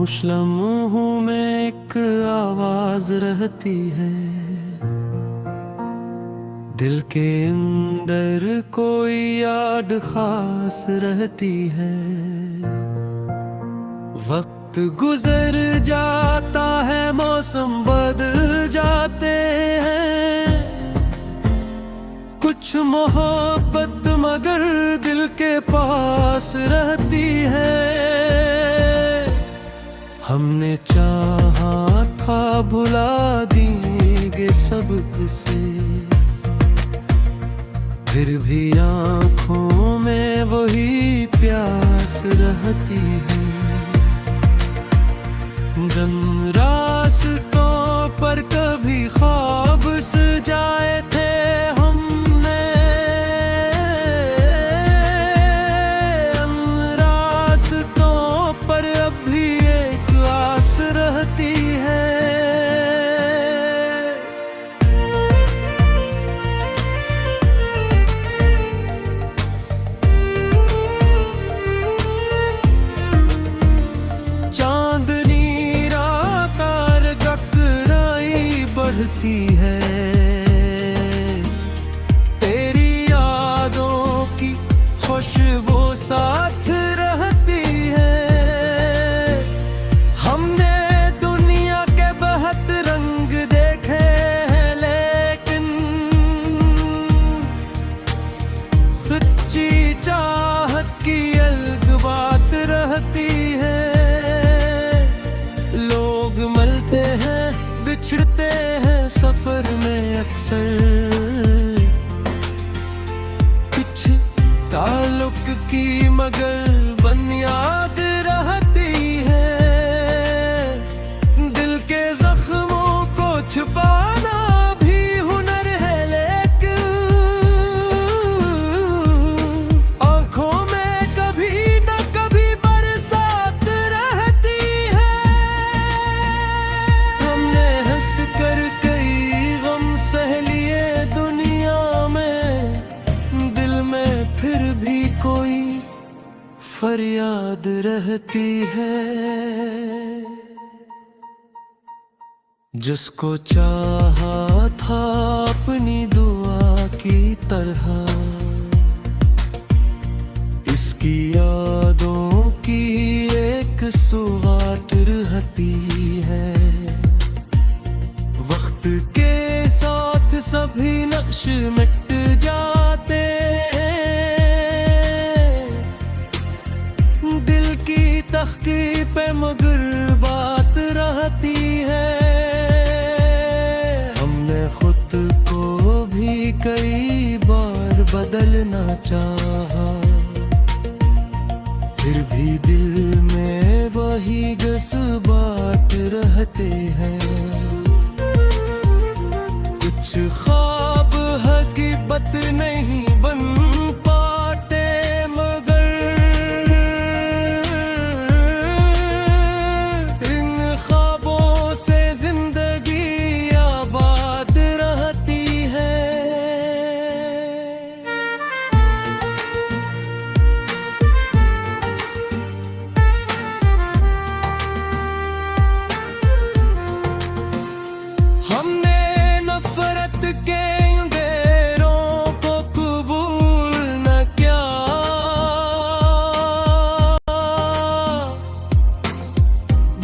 खामोश लम्हों में एक आवाज रहती है, दिल के अंदर कोई याद खास रहती है। वक्त गुजर जाता है, मौसम बदल जाते हैं, कुछ मोहब्बत मगर दिल के पास रहती है। हमने चाहा था भुला देंगे सब इसे, फिर भी आँखों में वही प्यास रहती है। जन रास्तों पर कभी ख्वाब सजाए थे हमने, उन रास्तों पर अब भी एक आस रहती है। बढ़ती है तेरी यादों की खुशबू साथ रहती है। हमने दुनिया के बहुत रंग देखे हैं, लेकिन सच्ची चाहत की अलग बात रहती है। लोग मिलते हैं बिछड़ते हैं सफर में अक्सर, कुछ ताल्लुक की मगर बुनियाद रहती है। दिल के जख्मों को छुपाना भी हुनर है, लेकिन आंखों में कभी न कभी बरसात रहती है। हमने हंस कर कई गम सह लिए दुनिया में, दिल में फिर भी कोई फरियाद रहती है। जिसको चाहा था अपनी दुआ की तरह, इसकी यादों की एक सुगात रहती है। वक्त के साथ सभी नक्श मिट जाते हैं, दिल की तख्ती पे मगर बात रहती है। हमने खुद को भी कई बार बदलना चाहा, फिर भी दिल में वही जज्बात रहते हैं। कुछ ख्वाब हकीकत नहीं बन पाते, मगर इन ख्वाबों से जिंदगी आबाद रहती है। हमने नफरत के अंधेरों को कबूल न किया,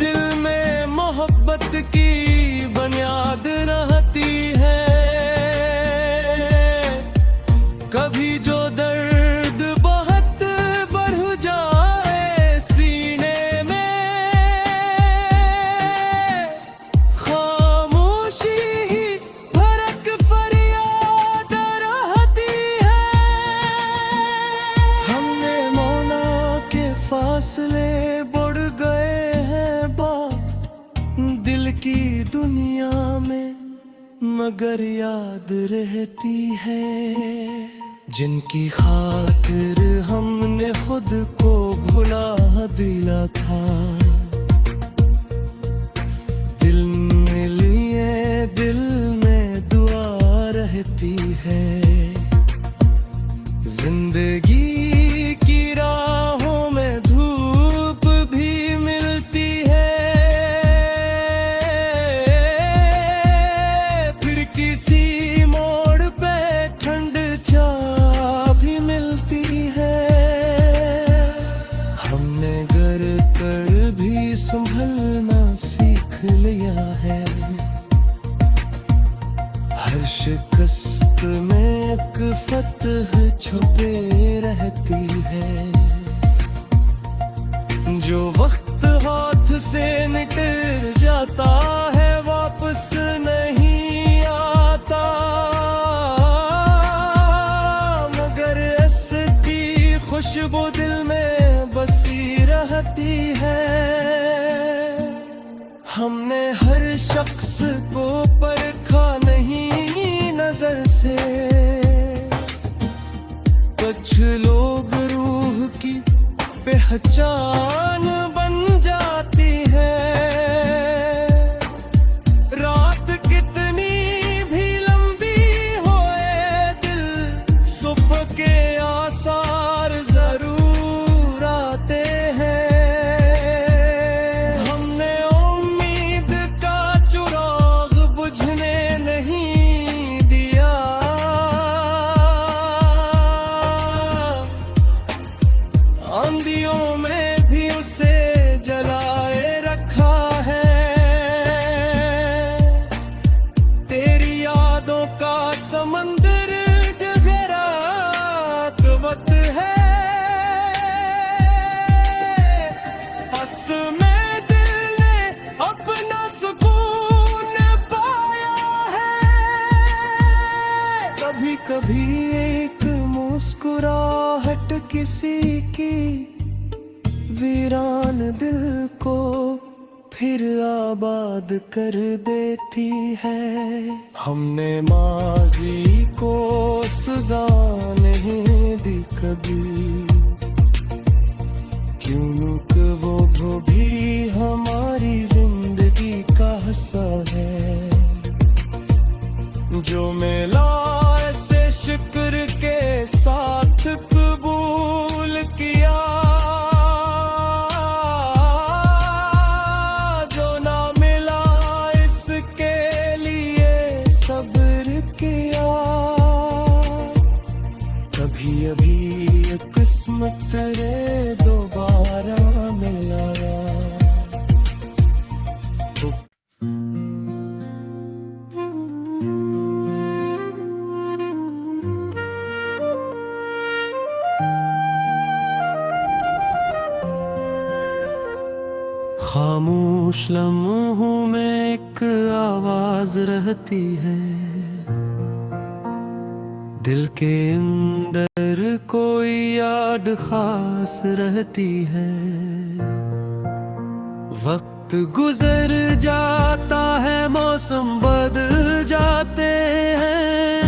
दिल में मोहब्बत की बुनियाद रहती है। कभी जो दर्द बहुत बढ़ जाए सीने में, खामोशी ही फर्क फरियाद रहती है। हमने मौला के फासले बढ़ गए हैं बात दिल की दुनिया में, मगर याद रहती है। जिनकी खातिर हमने खुद को भुला दिया था, दिल में लिए दिल में दुआ रहती है। जिंदगी की राहों में धूप भी मिलती है, लिया है। हर शिकस्त में एक फतह छुपे रहती है। जो वक्त हाथ से निकल जाता है वापस नहीं आता, मगर इसकी खुशबू दिल में बसी रहती है। हमने हर शख्स को परखा नहीं नजर से, कुछ लोग रूह की पहचान बन जाती है। रात कितनी भी लंबी होए, दिल सुबह के आसार जरूर आते हैं। हमने उम्मीद का चिराग बुझने नहीं दिया, आंधियों में भी उसे जलाए रखा है। तेरी यादों का समंदर गहरा वक्त है। बस में दिल ने अपना सुकून पाया है। कभी कभी एक मुस्कुराहट किसी की वीरान दिल को फिर आबाद कर देती है। हमने माजी को सजा नहीं दी कभी, क्योंकि वो भी हमारी जिंदगी का हिस्सा है। जो मिला ऐसे शुक्र के साथ कबूल किया, जो ना मिला इसके लिए सब्र किया। कभी अभी ये किस्मत रे दोबारा मिलाया। खामोश लम्हों में एक आवाज रहती है, दिल के अंदर कोई याद खास रहती है। वक्त गुजर जाता है, मौसम बदल जाते हैं।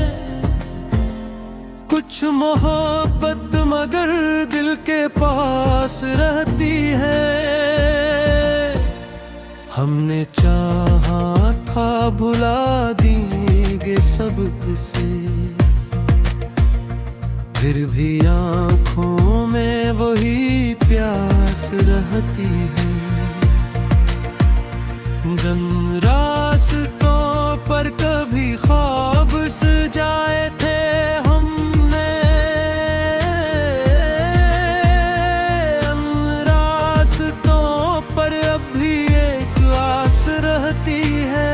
कुछ मोहब्बत मगर दिल के पास रहती है। हमने चाहा था भुला देंगे सब से, फिर भी आँखों में वही प्यास रहती है। जन रास्तों पर कभी ख्वाब सजाए थे हमने, उन रास्तों पर अब भी एक आस रहती है।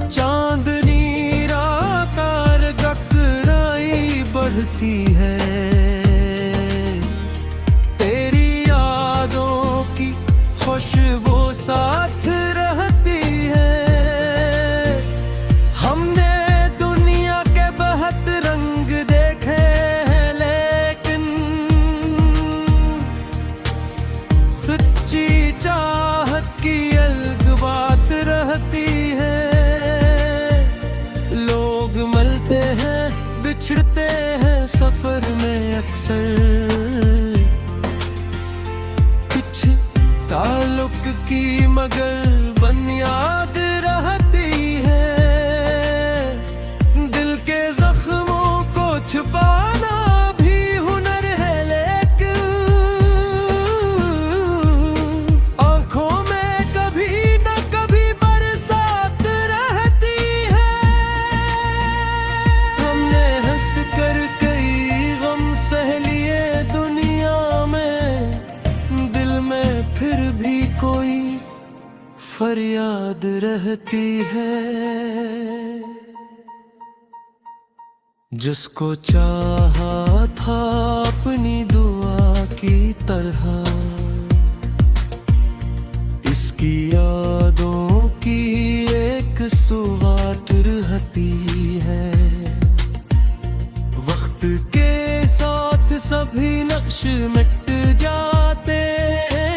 चांदनी राकार गकराई बढ़ती है, तेरी यादों की खुशबू साथ रहती है। हमने दुनिया के बहुत रंग देखे हैं, लेकिन सच्ची चाहत की अलग बात रहती है। लोग मिलते हैं बिछड़ते हैं सफर में अक्सर, कुछ ताल्लुक की मगर बुनियाद रहती है। दिल के जख्मों को छुपाना भी हुनर है, लेकिन आंखों में कभी न कभी बरसात रहती है। रहती है। जिसको चाहा था अपनी दुआ की तरह, इसकी यादों की एक सुवाट रहती है। वक्त के साथ सभी नक्श मिट जाते हैं,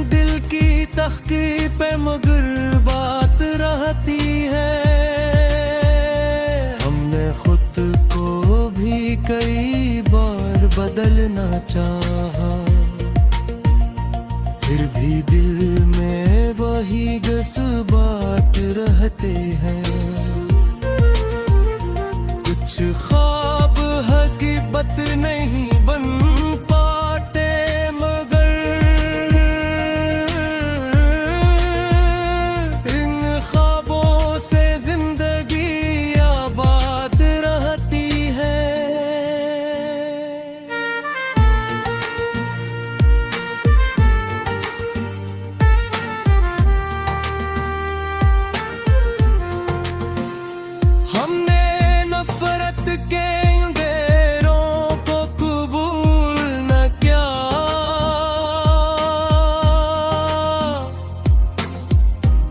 दिल की तख्ती पे मगर बात रहती है। हमने खुद को भी कई बार बदलना चाहा, फिर भी दिल में वही जज्बात रहते हैं। कुछ ख्वाब हकीकत नहीं बन पाते, मगर इन ख्वाबों से जिंदगी आबाद रहती है। हमने नफरत के अंधेरों को कबूल न किया,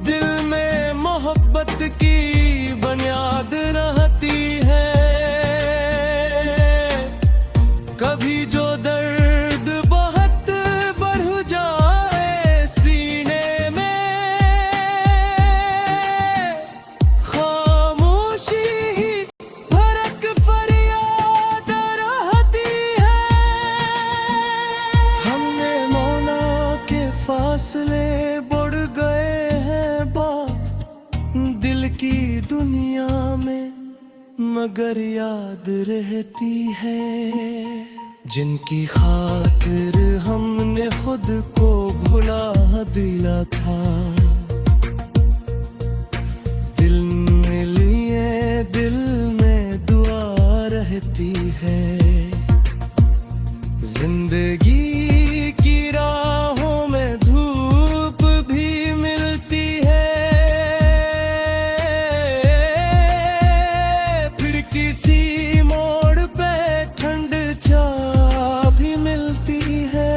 दिल में मोहब्बत की बुनियाद रहती है। कभी जो दर्द बहुत बढ़ जाए सीने में, खामोशी ही फर्क फरियाद रहती है। हमने मौला के फासले बढ़ गए हैं बात दिल की दुनिया में, मगर याद रहती है। जिनकी खातिर हमने खुद को भुला दिया था, दिल में लिए दिल में दुआ रहती है। जिंदगी की राहों में धूप भी मिलती है, फिर किसी मोड़ पे ठंड चाह भी मिलती है।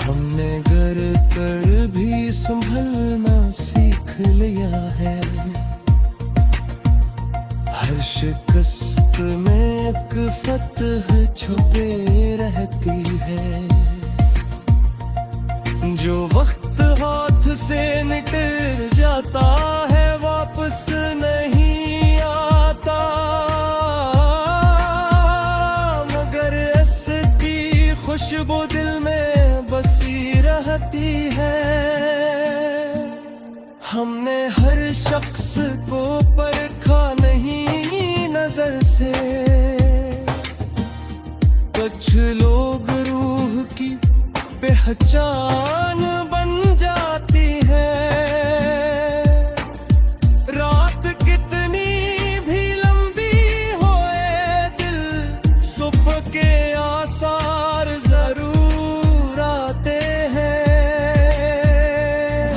हमने गर कर भी संभलना सीख लिया है, हर शिकस्त में एक फतह छुपे रहती है। जो वक्त हाथ से निकल जाता है वापस नहीं आता, मगर इसकी खुशबू दिल में बसी रहती है। हमने हर शख्स को परखा नहीं नजर से, कुछ लोग रूह की पहचान बन जाती है। रात कितनी भी लंबी होए, दिल सुबह के आसार जरूर आते हैं।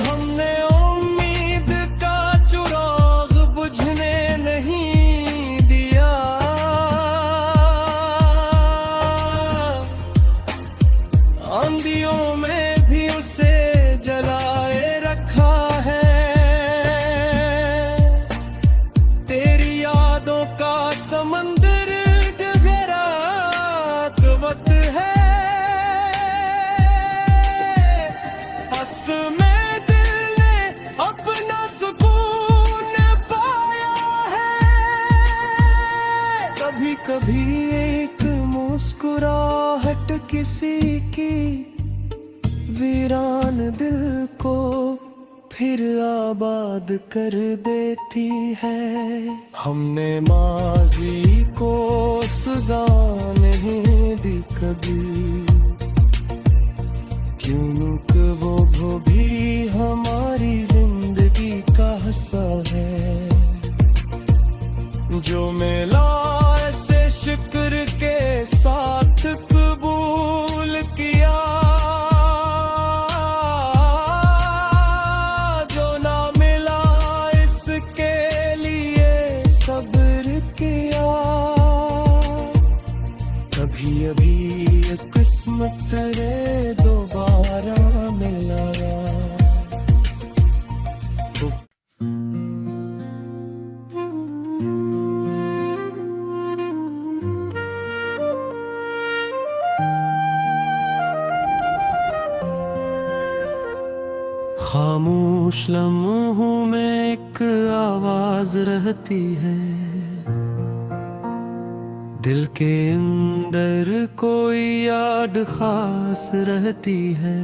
हमने उम्मीद का चिराग बुझने नहीं दिया, आंधियों में भी उसे जलाए रखा है। तेरी यादों का समंदर गहरा वक्त है, बस में दिल ने अपना सुकून पाया है। कभी कभी एक मुस्कुराहट किसी की वीरान दिल को फिर आबाद कर देती है। हमने माजी को सजा नहीं दी कभी, क्यों कि वो भी हमारी जिंदगी का हिस्सा है। जो मिला ऐसे शुक्र के साथ कबूल किया, खामोश लम्हों में एक आवाज रहती है, दिल के अंदर कोई याद खास रहती है।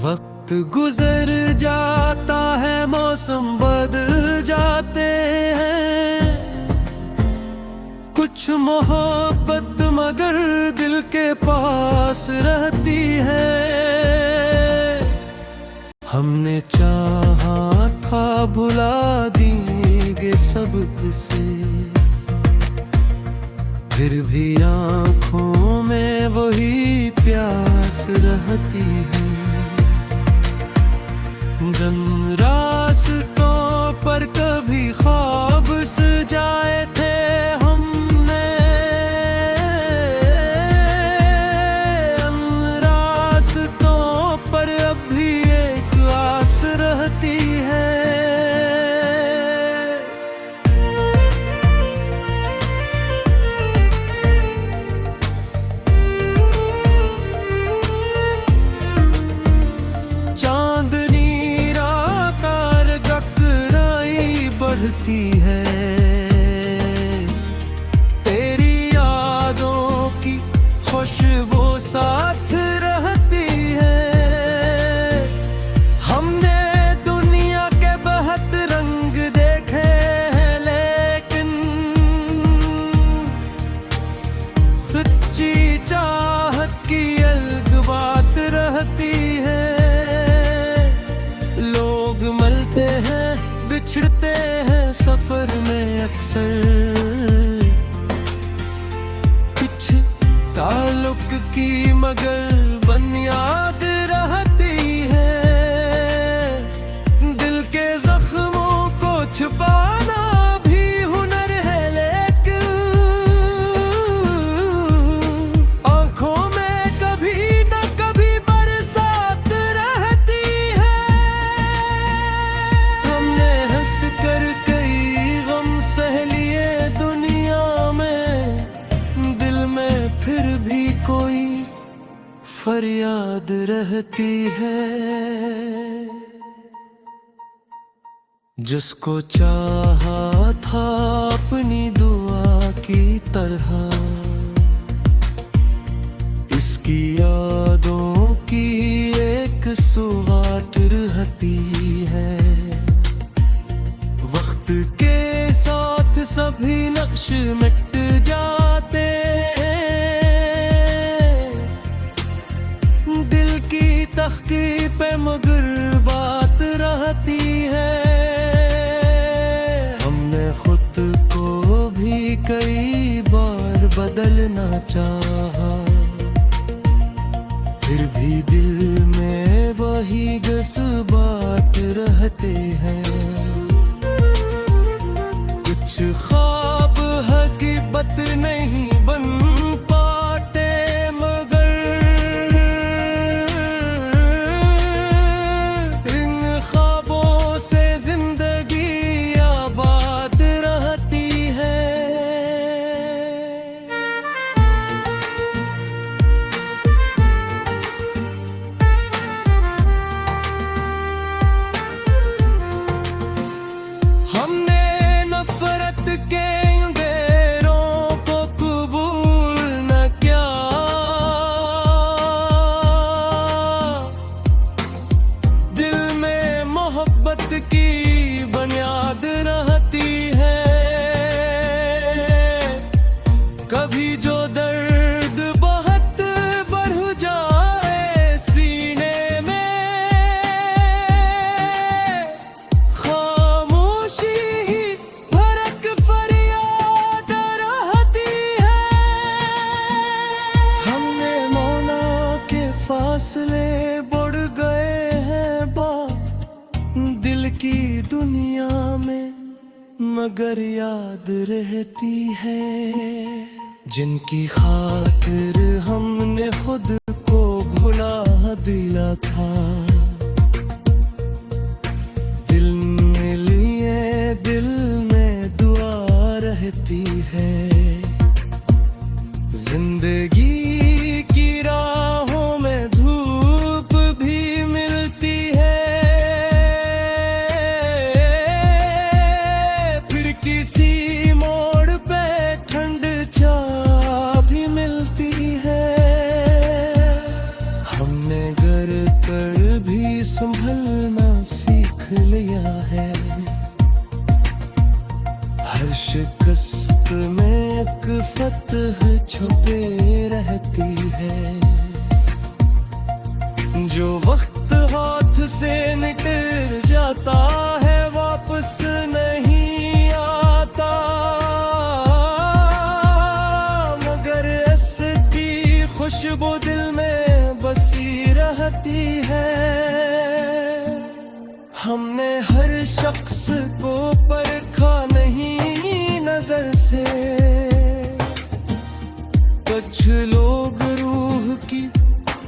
वक्त गुजर जाता है, मौसम बदल जाते हैं, कुछ मोहब्बत मगर दिल के पास रहती है। हमने चाहा था भुला देंगे सब से, फिर भी आँखों में वही प्यास रहती है। जन रास्तों पर कभी ख्वाब सजाए थे हमने, उन रास्तों पर अब भी एक आस रहती है। बढ़ती है तेरी यादों की खुशबू साथ रहती है। हमने दुनिया के बहुत रंग देखे हैं, लेकिन सच्ची चाहत की अलग बात रहती है। लोग मिलते हैं बिछड़ते हैं सफर में अक्सर, कुछ ताल्लुक की मगर बुनियाद रहती है। दिल के जख्मों को छुपाना भी हुनर है, लेकिन आंखों में कभी न कभी बरसात रहती है। हमने हंस कर कई गम सह लिए दुनिया में, दिल में फिर भी कोई फरियाद रहती है। जिसको चाहा था अपनी दुआ की तरह, इसकी यादों की एक सुगाट रहती है। वक्त के साथ सभी नक्श मिट जाते हैं, दिल की तख्ती पे मगर बात रहती है। हमने खुद को भी कई बार बदलना चाहा, फिर भी दिल में वही जज्बात रहते हैं। कुछ ख्वाब हकीकत नहीं बन पाते, मगर इन ख्वाबों से जिंदगी आबाद रहती है। हमने नफरत के अंधेरों को कबूल न किया, दिल में मोहब्बत की बुनियाद रहती है। कभी जो दर्द बहुत बढ़ जाए सीने में, खामोशी ही भरक फरियाद रहती है। हमने मौला के फासले बढ़ गए हैं बात दिल की दुनिया में, मगर याद रहती है। जिनकी खातिर हमने खुद को भुला दिया था, दिल में लिए दिल में दुआ रहती है। जिंदगी की राहों में धूप भी मिलती है, लिया है। हर शिकस्त में एक फतह छुपे रहती है। जो वक्त हाथ से निकल जाता है वापस नहीं आता, मगर इसकी खुशबू दिल में बसी रहती है। हमने हर शख्स को परखा नहीं नजर से, कुछ लोग रूह की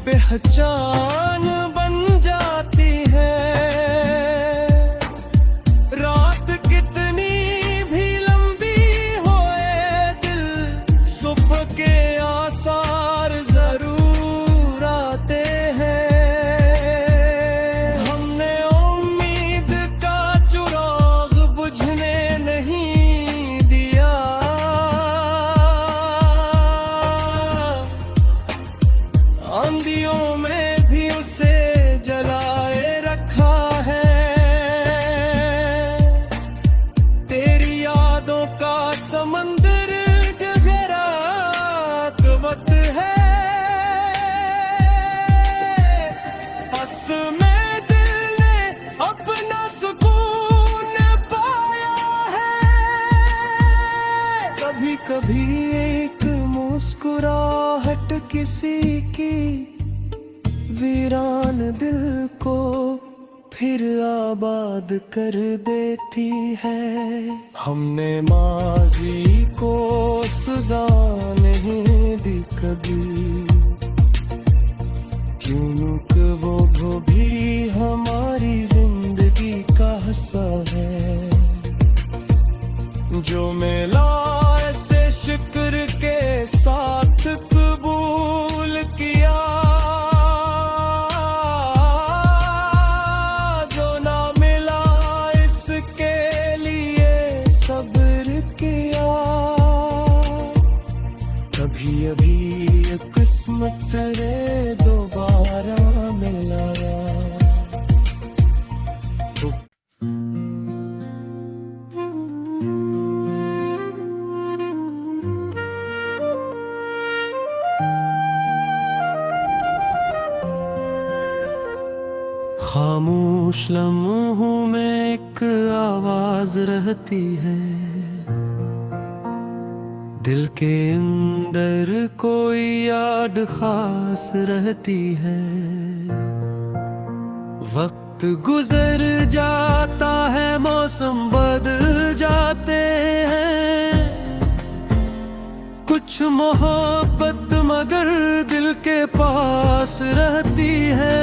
पहचान बन जाती है। रात कितनी भी लंबी होए दिल, सुबह के आसार जरूर आते हैं। हमने उम्मीद का चिराग बुझने नहीं दिया, आंधियों में भी उसे जलाए रखा है। तेरी यादों का समंदर गहरा वक्त है। बस में दिल ने अपना सुकून पाया है। कभी कभी एक मुस्कुराहट किसी की वीरान दिल को फिर आबाद कर देती है। हमने माजी को सजा नहीं दी कभी, क्योंकि वो भी हमारी जिंदगी का हिस्सा है। जो मिला ऐसे शुक्र के साथ कबूल किया, जो ना मिला इसके लिए सब्र किया। कभी अभी ये किस्मत रे दोबारा मिलाया। खामोश लम्हों में एक आवाज रहती है, दिल के अंदर कोई याद खास रहती है। वक्त गुजर जाता है, मौसम बदल जाते हैं, कुछ मोहब्बत मगर दिल के पास रहती है।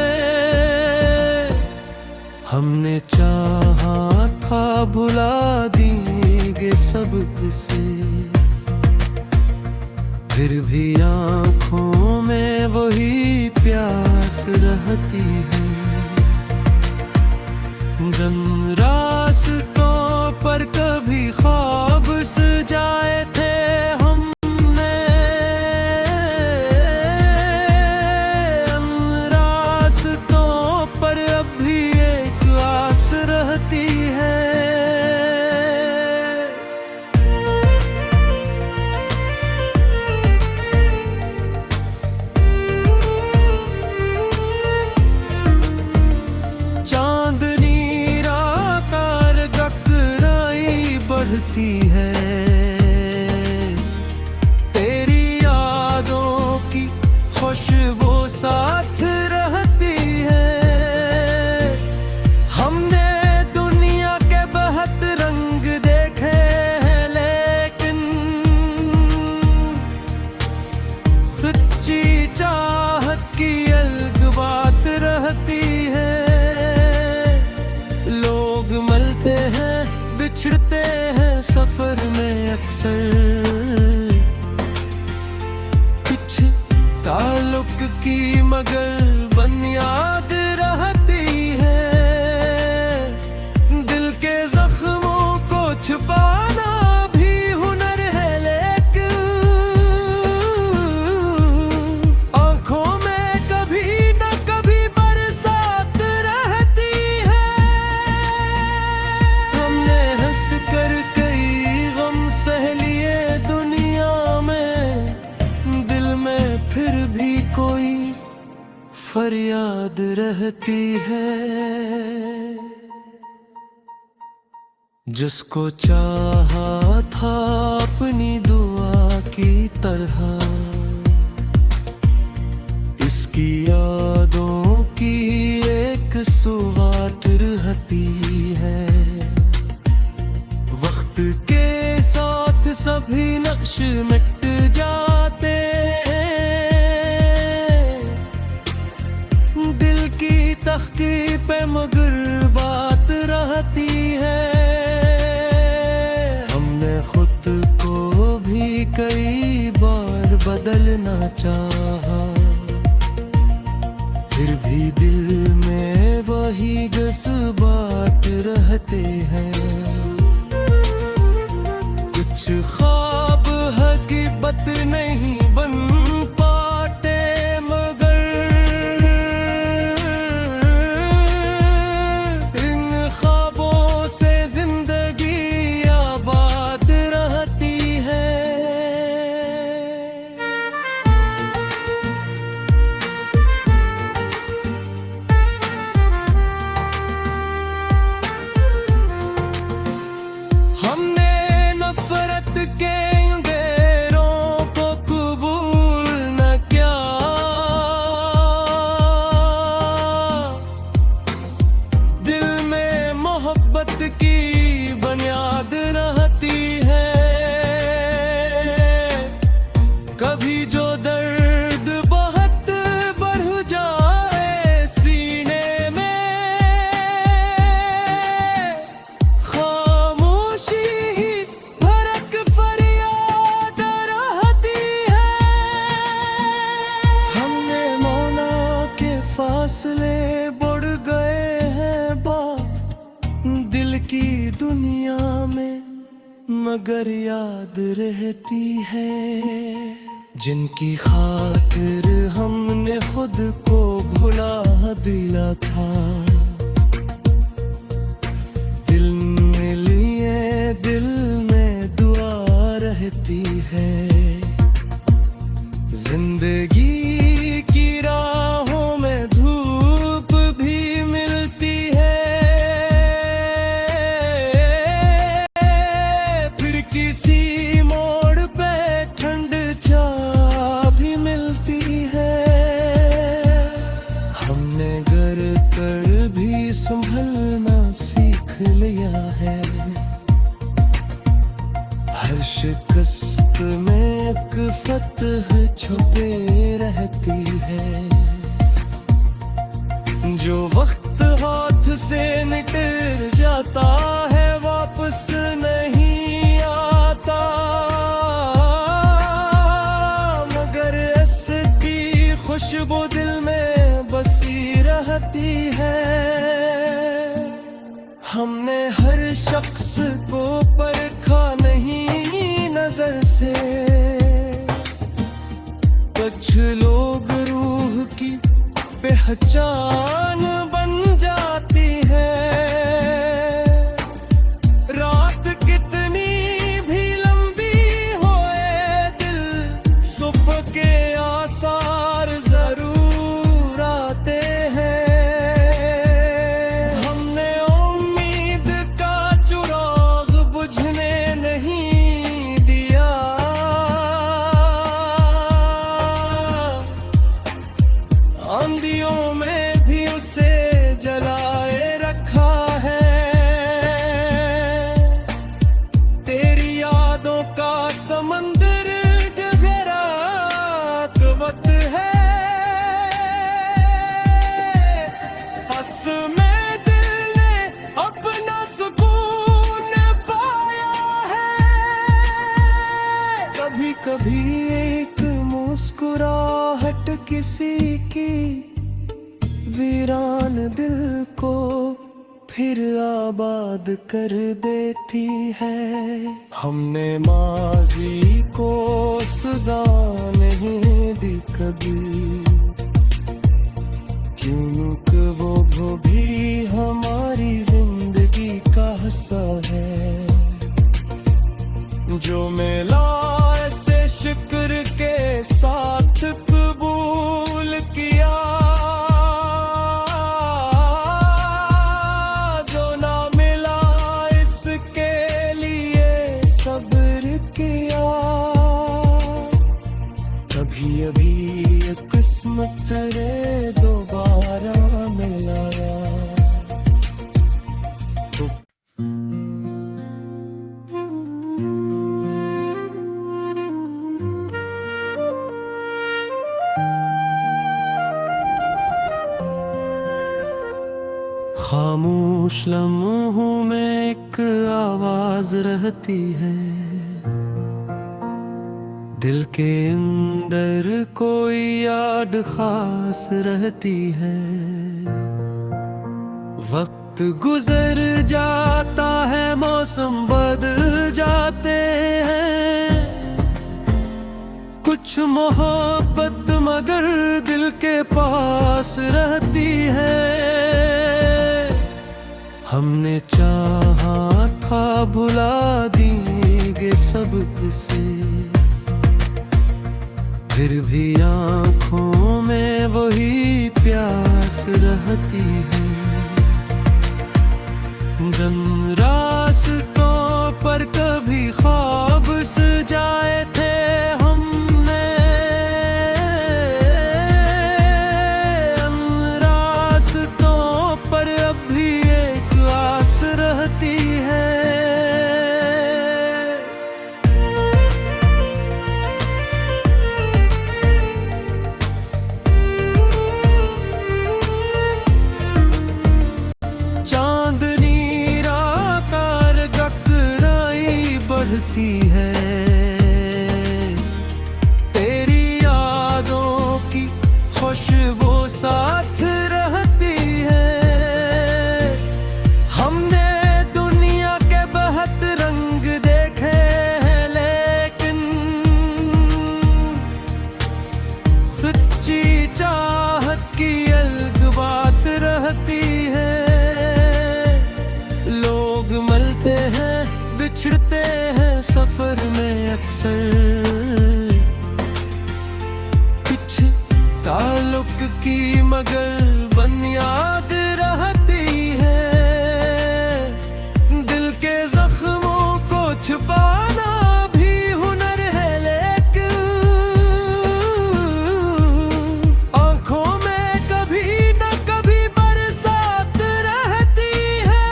हमने चाहा था भुला देंगे सब से, फिर भी आँखों में वही प्यास रहती है। जन रास्तों पर कभी ख्वाब सजाए थे हमने, रास्तों पर अब भी एक आस रहती है। चांदनी राकार गकराई बढ़ती है, तेरी यादों की खुशबू साथ रहती है। हमने दुनिया के बहुत रंग देखे हैं, लेकिन सच्ची चाहत की अलग बात रहती है। लोग मिलते हैं बिछड़ते हैं सफर में अक्सर, कुछ ताल्लुक की मगर बुनियाद रहती है। दिल के जख्मों को छुपाना भी हुनर है, लेकिन आंखों में कभी न कभी बरसात रहती है। याद रहती है। जिसको चाहा था अपनी दुआ की तरह, इसकी यादों की एक सुवाट रहती है। वक्त के साथ सभी नक्श मिट जाते हैं, दिल की तख्ती पे मगर बात रहती है। हमने खुद को भी कई बार बदलना चाहा, फिर भी दिल में वही जज्बात रहते हैं। कुछ ख्वाब हकीकत नहीं बन पाते, मगर इन ख्वाबों से जिंदगी आबाद रहती है। हमने नफरत के अंधेरों को कबूल न किया, दिल में मोहब्बत की बुनियाद रहती है। कभी जो दर्द बहुत बढ़ जाए सीने में, खामोशी ही भड़क फरियाद रहती है। हमने मौला के फासले बढ़ गए हैं बात दिल की दुनिया में, मगर याद रहती है। जिनकी खातिर हमने खुद को भुला दिया था, दिल में लिए दिल में दुआ रहती है। जिंदगी की राहों में धूप भी मिलती है, फिर किसी मोड़ पे ठंड चाह भी मिलती है। हमने गर कर भी संभलना सीख लिया है, हर शिकस्त में एक फतह छुपे रहती है। जो वक्त हाथ से निकल जाता है वापस नहीं आता, मगर इसकी खुशबू दिल में बसी रहती है। हमने हर शख्स को परखा नहीं नजर से, कुछ लोग रूह की पहचान बन जाती है। रात कितनी भी लंबी होए, दिल सुबह के आसार जरूर आते हैं। हमने उम्मीद का चिराग बुझने नहीं दिया, आंधियों में भी उसे जलाए रखा है। तेरी यादों का समंदर गहरा कवत है, हंस में दिल ने अपना सुकून पाया है। कभी कभी एक मुस्कुराहट किसी की वीरान दिल को फिर आबाद कर देती है। हमने माजी को सजा नहीं दी कभी, क्योंकि वो भी हमारी जिंदगी का हिस्सा है। जो मिला ऐसे शुक्र के साथ कबूल किया, खामोश लम्हों में एक आवाज रहती है, दिल के अंदर कोई याद खास रहती है। वक्त गुजर जाता है, मौसम बदल जाते हैं, कुछ मोहब्बत मगर दिल के पास रहती है। हमने चाहा था भुला देंगे सब इसे, फिर भी आँखों में वही प्यास रहती है। जब रास्तों पर कभी ख्वाब सजाए थे हमने, रास्तों पर अब भी एक आस रहती है। बढ़ती है तेरी यादों की खुशबू साथ रहती है। हमने दुनिया के बहुत रंग देखे हैं, लेकिन सच्ची चाहत की अलग बात रहती है। लोग मिलते हैं बिछड़ते हैं सफर में अक्सर, कुछ ताल्लुक की मगर बुनियाद रहती है। दिल के जख्मों को छुपाना भी हुनर है, लेकिन आंखों में कभी न कभी बरसात रहती है।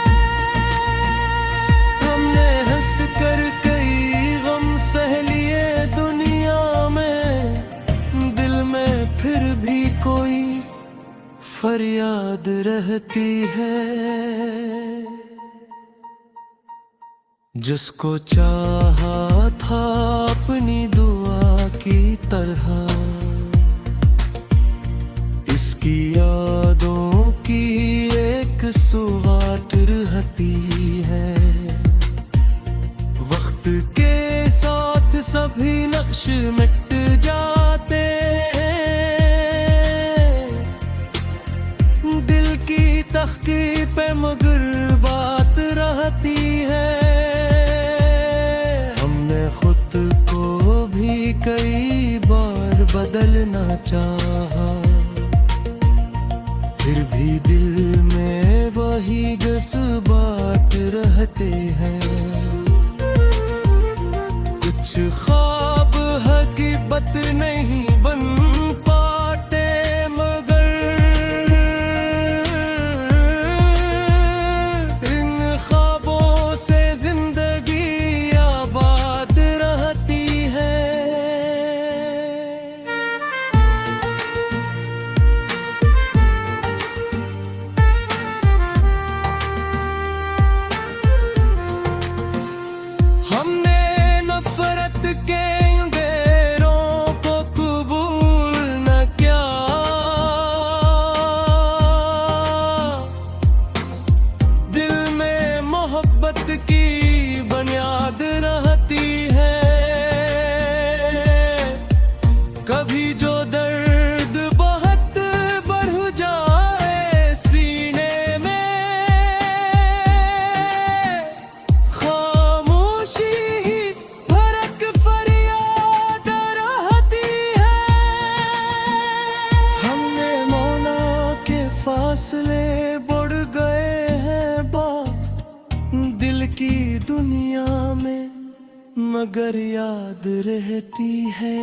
हमने हंस कर कई गम सह लिए दुनिया में, दिल में फिर भी कोई फरियाद रहती है। जिसको चाहा था अपनी दुआ की तरह, इसकी यादों की एक सुवाट रहती है। वक्त के साथ सभी नक्श मिट जाते हैं, दिल की तख्ती पे मगर बात रहती है। हमने खुद को भी कई बार बदलना चाहा, फिर भी दिल में वही जज्बात रहते हैं। कुछ ख्वाब हकीकत नहीं बन पाते, मगर इन ख्वाबों से जिंदगी आबाद रहती है। हमने नफरत के अंधेरों को कबूल न किया, दिल में मोहब्बत की बुनियाद रहती है। कभी जो दर्द बहुत बढ़ जाए सीने में, खामोशी ही भरक फरियाद रहती है। हमने मौला के फासले बढ़ गए हैं बात दिल की दुनिया में, मगर याद रहती है।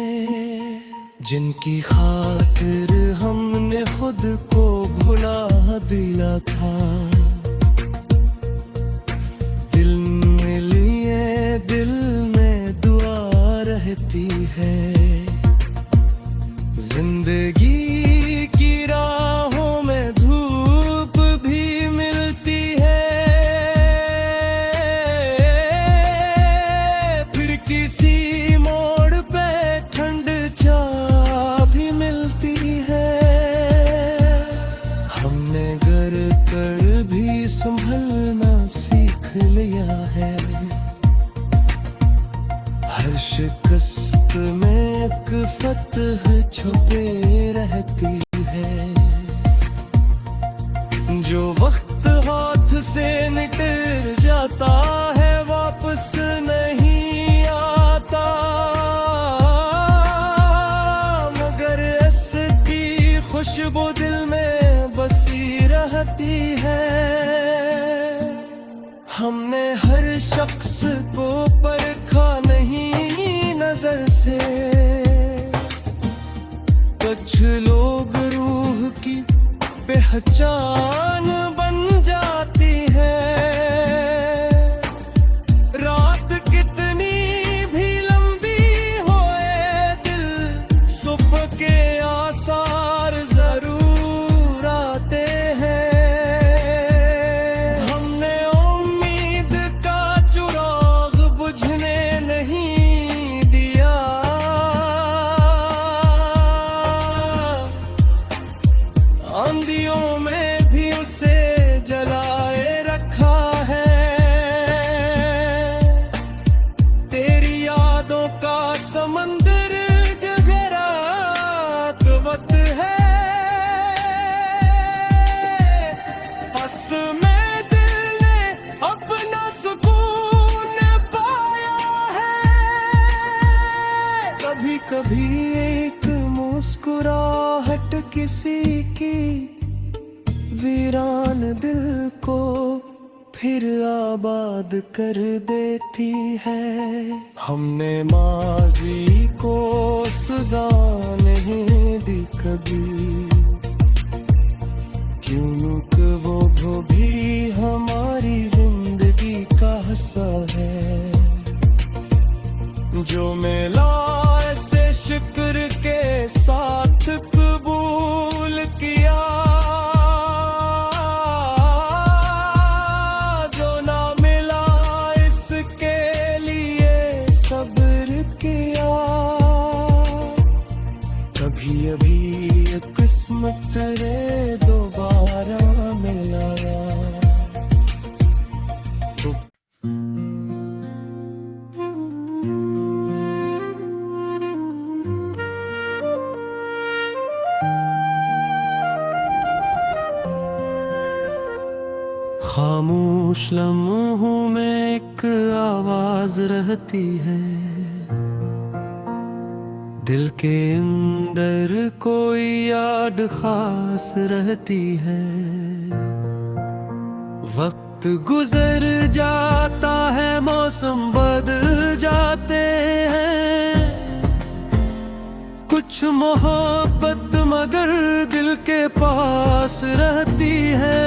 जिनकी खातिर हमने खुद को भुला दिया था, दिल में लिए दिल में दुआ रहती है। जिंदगी की राहों में धूप भी मिलती है, चलना सीख लिया है। हर शिकस्त में एक फतह छुपे रहती है। जो वक्त हाथ से निकल जाता है वापस नहीं आता, मगर इसकी खुशबू दिल में बसी रहती है। हमने हर शख्स को परखा नहीं नजर से, कुछ लोग रूह की पहचान बन जाती है। रात कितनी भी लंबी होए दिल, सुबह के आसार जरूर आते हैं। हमने उम्मीद का चिराग बुझने नहीं दिया, आंधियों में भी उसे जलाए रखा है। तेरी यादों का समंदर गहरा वक्त है। बस में दिल ने अपना सुकून पाया है। कभी कभी एक मुस्कुराहट किसी की वीरान दिल को फिर आबाद कर देती है। हमने माजी को सजा नहीं दी कभी, क्यों कि वो भी हमारी जिंदगी का हिस्सा है। जो मिला ऐसे शुक्र के साथ कबूल किया, जो ना मिला इसके लिए सब्र किया। कभी अभी ये किस्मत रे दोबारा मिलाया। खामोश लम्हों में एक आवाज रहती है, दिल के अंदर कोई याद खास रहती है। वक्त गुजर जाता है, मौसम बदल जाते हैं, कुछ मोहब्बत मगर दिल के पास रहती है।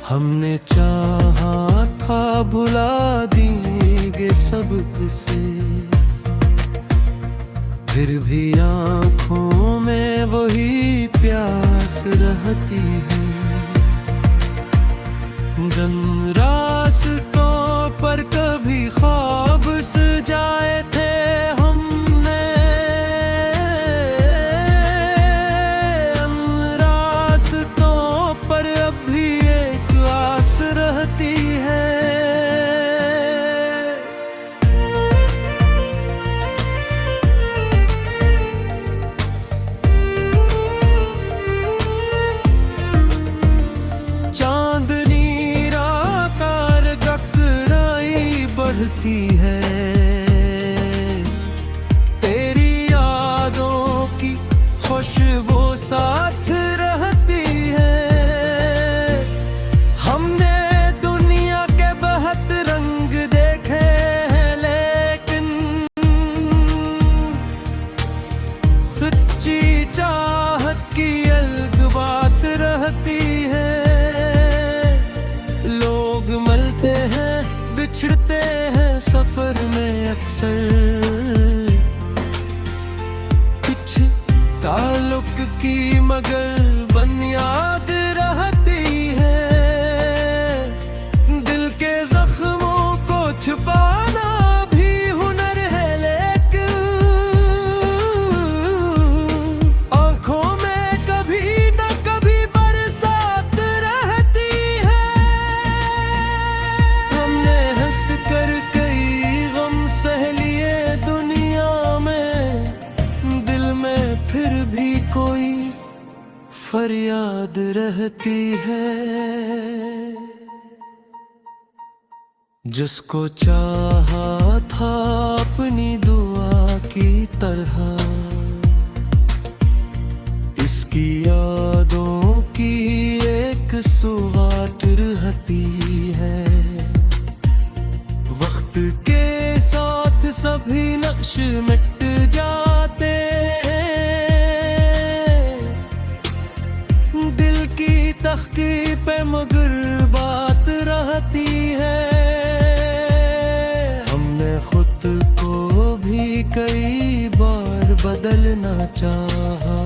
हमने चाहा था भुला देंगे सब से, फिर भी आँखों में वही प्यास रहती है। जन रास्तों पर कभी ख्वाब सजाए थे हमने, उन रास्तों पर अब भी एक आस रहती है। चांदनी राकार गकराई बढ़ती है, तेरी यादों की खुशबू साथ रहती है। हमने दुनिया के बहुत रंग देखे हैं, लेकिन सच्ची चाहत की अलग बात रहती है। लोग मिलते हैं बिछड़ते हैं सफर में अक्सर, कुछ ताल्लुक की मगर बुनियाद रहती है। दिल के जख्मों को छुपाना भी हुनर है, लेकिन आंखों में कभी न कभी बरसात रहती रहती है। जिसको चाहा था अपनी दुआ की तरह, इसकी यादों की एक सुवाट रहती है। वक्त के साथ सभी नक्श मिट जाते हैं, दिल की तख्ती पे मगर बात रहती है। हमने खुद को भी कई बार बदलना चाहा,